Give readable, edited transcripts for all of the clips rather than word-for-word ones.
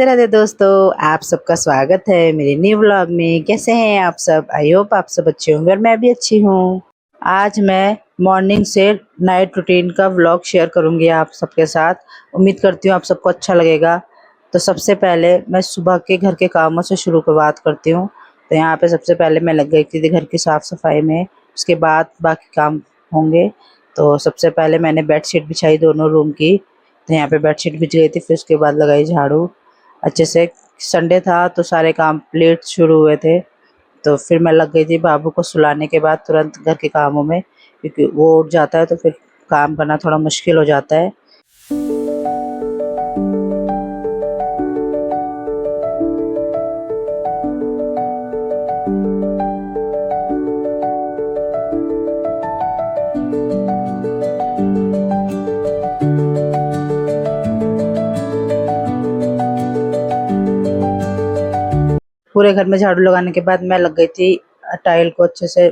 राधे राधे दोस्तों, आप सबका स्वागत है मेरे न्यू व्लॉग में। कैसे हैं आप सब? आई होप आप सब अच्छे होंगे और मैं भी अच्छी हूँ। आज मैं मॉर्निंग से नाइट रूटीन का व्लॉग शेयर करूँगी आप सबके साथ। उम्मीद करती हूँ आप सबको अच्छा लगेगा। तो सबसे पहले मैं सुबह के घर के कामों से शुरुआत करती हूँ। तो यहाँ पे सबसे पहले मैं लग गई थी घर की साफ़ सफाई में, उसके बाद बाकी काम होंगे। तो सबसे पहले मैंने बेडशीट बिछाई दोनों रूम की। तो यहाँ पे बेडशीट बिछ गई थी, फिर उसके बाद लगाई झाड़ू अच्छे से। संडे था तो सारे काम लेट शुरू हुए थे। तो फिर मैं लग गई थी बाबू को सुलाने के बाद तुरंत घर के कामों में, क्योंकि वो उठ जाता है तो फिर काम करना थोड़ा मुश्किल हो जाता है। पूरे घर में झाड़ू लगाने के बाद मैं लग गई थी टाइल को अच्छे से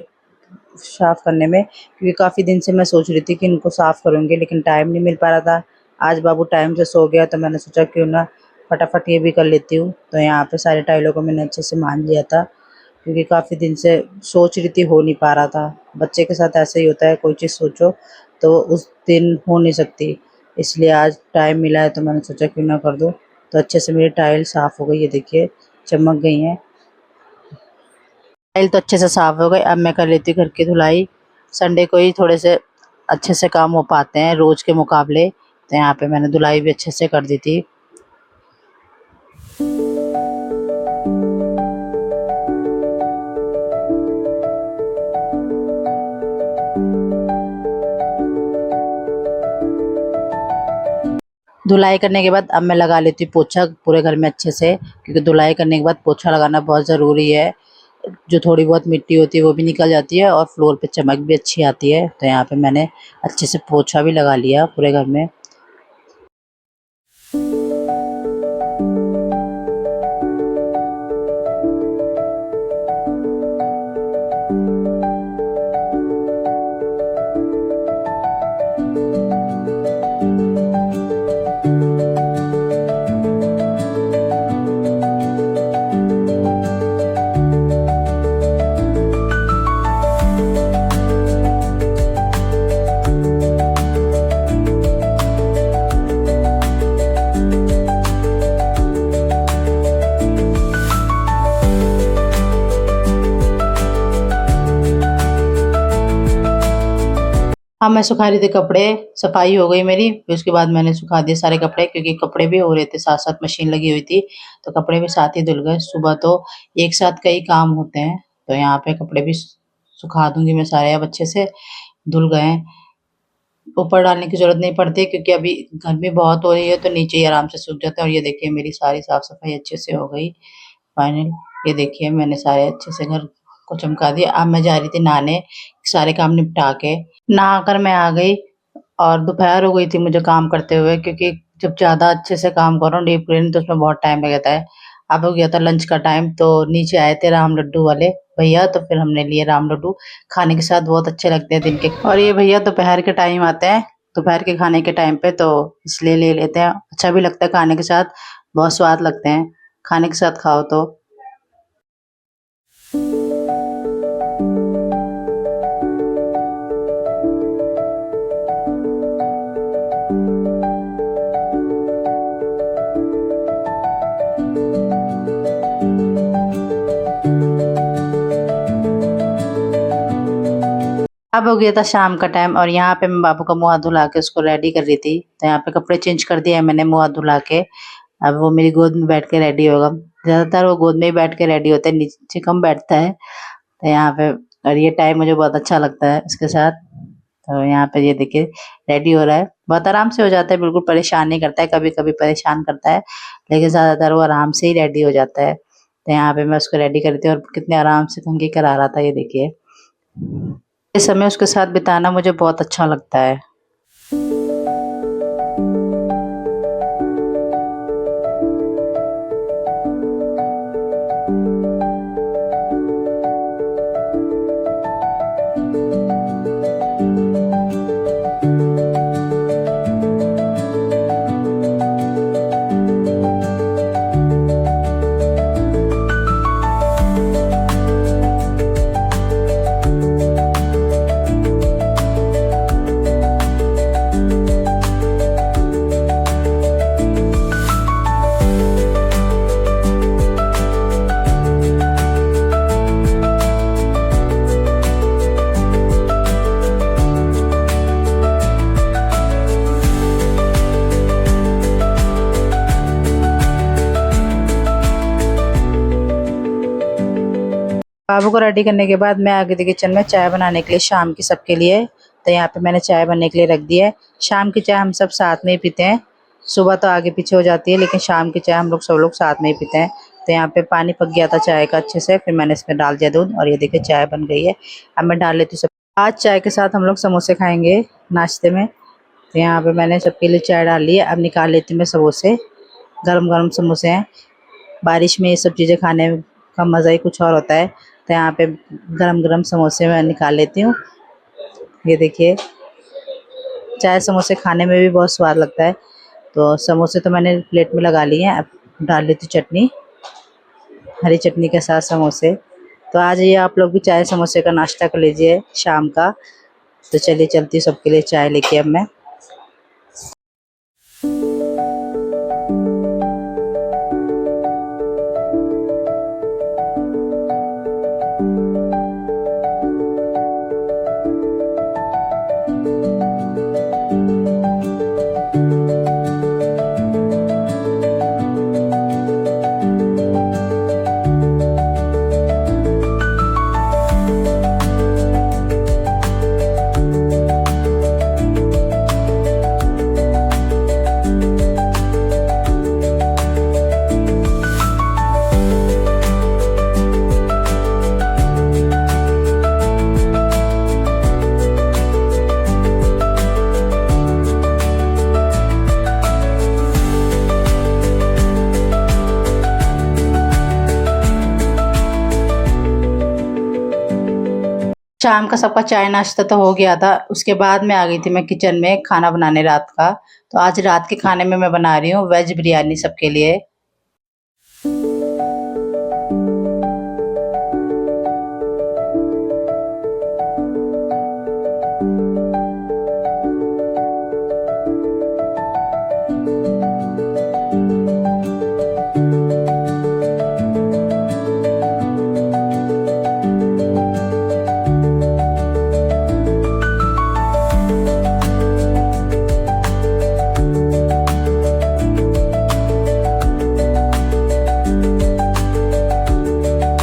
साफ़ करने में, क्योंकि काफ़ी दिन से मैं सोच रही थी कि इनको साफ़ करूँगी, लेकिन टाइम नहीं मिल पा रहा था। आज बाबू टाइम से सो गया तो मैंने सोचा क्यों ना फटाफट ये भी कर लेती हूँ। तो यहाँ पे सारे टाइलों को मैंने अच्छे से मान लिया था, क्योंकि काफ़ी दिन से सोच रही थी, हो नहीं पा रहा था। बच्चे के साथ ऐसे ही होता है, कोई चीज़ सोचो तो उस दिन हो नहीं सकती। इसलिए आज टाइम मिला है तो मैंने सोचा क्यों ना कर दूँ। तो अच्छे से मेरी टाइल साफ़ हो गई, ये देखिए चमक गई हैं। टाइल तो अच्छे से साफ़ हो गए। अब मैं कर लेती हूँ घर की धुलाई। संडे को ही थोड़े से अच्छे से काम हो पाते हैं रोज़ के मुकाबले। तो यहाँ पे मैंने धुलाई भी अच्छे से कर दी थी। धुलाई करने के बाद अब मैं लगा लेती हूँ पोछा पूरे घर में अच्छे से, क्योंकि धुलाई करने के बाद पोछा लगाना बहुत ज़रूरी है। जो थोड़ी बहुत मिट्टी होती है वो भी निकल जाती है और फ्लोर पे चमक भी अच्छी आती है। तो यहाँ पे मैंने अच्छे से पोछा भी लगा लिया पूरे घर में। हाँ, मैं सुखा रही थी कपड़े। सफाई हो गई मेरी, फिर उसके बाद मैंने सुखा दिए सारे कपड़े, क्योंकि कपड़े भी हो रहे थे साथ साथ, मशीन लगी हुई थी तो कपड़े भी साथ ही धुल गए। सुबह तो एक साथ कई काम होते हैं। तो यहाँ पे कपड़े भी सुखा दूंगी मैं सारे, अब अच्छे से धुल गए हैं। ऊपर डालने की जरूरत नहीं पड़ती, क्योंकि अभी गर्मी बहुत हो रही है तो नीचे ही आराम से सूख जाते हैं। और ये देखिए मेरी सारी साफ सफाई अच्छे से हो गई फाइनल। ये देखिए मैंने सारे अच्छे से घर को चमका दिया। अब मैं जा रही थी नहाने, सारे काम निपटा के। नहाकर मैं आ गई और दोपहर हो गई थी मुझे काम करते हुए, क्योंकि जब ज़्यादा अच्छे से काम करो डीप क्लीन तो उसमें बहुत टाइम लग जाता है। अब हो गया था लंच का टाइम, तो नीचे आए थे राम लड्डू वाले भैया, तो फिर हमने लिए राम लड्डू। खाने के साथ बहुत अच्छे लगते हैं दिन के। और ये भैया दोपहर के टाइम आते हैं, दोपहर के खाने के टाइम पे, तो इसलिए ले लेते हैं। अच्छा भी लगता है खाने के साथ, बहुत स्वाद लगते हैं खाने के साथ खाओ तो। अब हो गया था शाम का टाइम और यहाँ पे मैं बाबू का मुँह हाथ धुला के उसको रेडी कर रही थी। तो यहाँ पे कपड़े चेंज कर दिए मैंने मुँह हाथ धुला के। अब वो मेरी गोद में बैठ के रेडी होगा। ज़्यादातर वो गोद में ही बैठ के रेडी होता है, नीचे कम बैठता है। तो यहाँ पे और ये टाइम मुझे बहुत अच्छा लगता है इसके साथ। तो यहाँ पे ये देखिए रेडी हो रहा है, बहुत आराम से हो जाता है, बिल्कुल परेशान नहीं करता है। कभी-कभी परेशान करता है, लेकिन ज़्यादातर वो आराम से ही रेडी हो जाता है। तो यहाँ पे मैं उसको रेडी कर रही थी और कितने आराम से कंघी करा रहा था, ये देखिए। ये समय उसके साथ बिताना मुझे बहुत अच्छा लगता है। बाबू को रेडी करने के बाद मैं आ गई थी किचन में चाय बनाने के लिए शाम की सबके लिए। तो यहाँ पे मैंने चाय बनने के लिए रख दी है। शाम की चाय हम सब साथ में ही पीते हैं। सुबह तो आगे पीछे हो जाती है, लेकिन शाम की चाय हम लोग सब लोग साथ में ही पीते हैं। तो यहाँ पे पानी पक गया था चाय का अच्छे से, फिर मैंने इसमें डाल दिया दूध और ये देखिए चाय बन गई है। अब मैं डाल लेती हूँ सब। आज चाय के साथ हम लोग समोसे खाएंगे नाश्ते में। तो यहाँ पे मैंने सबके लिए चाय डाल ली है। अब निकाल लेती हूँ मैं समोसे। गरम गरम समोसे हैं। बारिश में ये सब चीज़ें खाने का मज़ा ही कुछ और होता है। तो यहाँ पे गरम गरम समोसे मैं निकाल लेती हूँ। ये देखिए चाय समोसे खाने में भी बहुत स्वाद लगता है। तो समोसे तो मैंने प्लेट में लगा लिए हैं। अब डाल लेती हूँ चटनी, हरी चटनी के साथ समोसे। तो आज ये आप लोग भी चाय समोसे का नाश्ता कर लीजिए शाम का। तो चलिए चलती हूँ सबके लिए चाय लेके अब मैं। शाम का सबका चाय नाश्ता तो हो गया था। उसके बाद में आ गई थी मैं किचन में खाना बनाने रात का। तो आज रात के खाने में मैं बना रही हूँ वेज बिरयानी सबके लिए।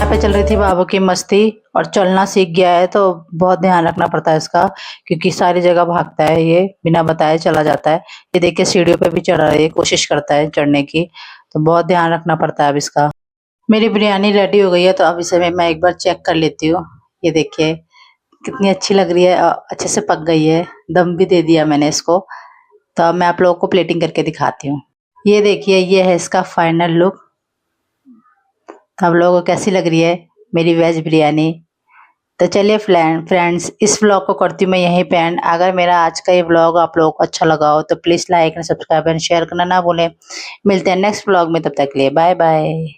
पे चल रही थी बाबू की मस्ती और चलना सीख गया है। तो बहुत ध्यान रखना पड़ता है इसका, क्योंकि सारी जगह भागता है, ये बिना बताए चला जाता है। ये देखिए सीढ़ियों पे भी चढ़ रहा है, कोशिश करता है चढ़ने की। तो बहुत ध्यान रखना पड़ता है अब इसका। मेरी बिरयानी रेडी हो गई है, तो अब इसे मैं एक बार चेक कर लेती हूँ। ये देखिए कितनी अच्छी लग रही है, अच्छे से पक गई है। दम भी दे दिया मैंने इसको। तो अब मैं आप लोगों को प्लेटिंग करके दिखाती हूँ। ये देखिए ये है इसका फाइनल लुक। आप लोगों को कैसी लग रही है मेरी वेज बिरयानी? तो चलिए फ्रेंड्स इस व्लॉग को करती हूँ मैं यहीं पे एंड। अगर मेरा आज का ये व्लॉग आप लोगों को अच्छा लगा हो तो please like and subscribe and share करना ना भूलें। मिलते हैं नेक्स्ट व्लॉग में, तब तक के लिए बाय बाय।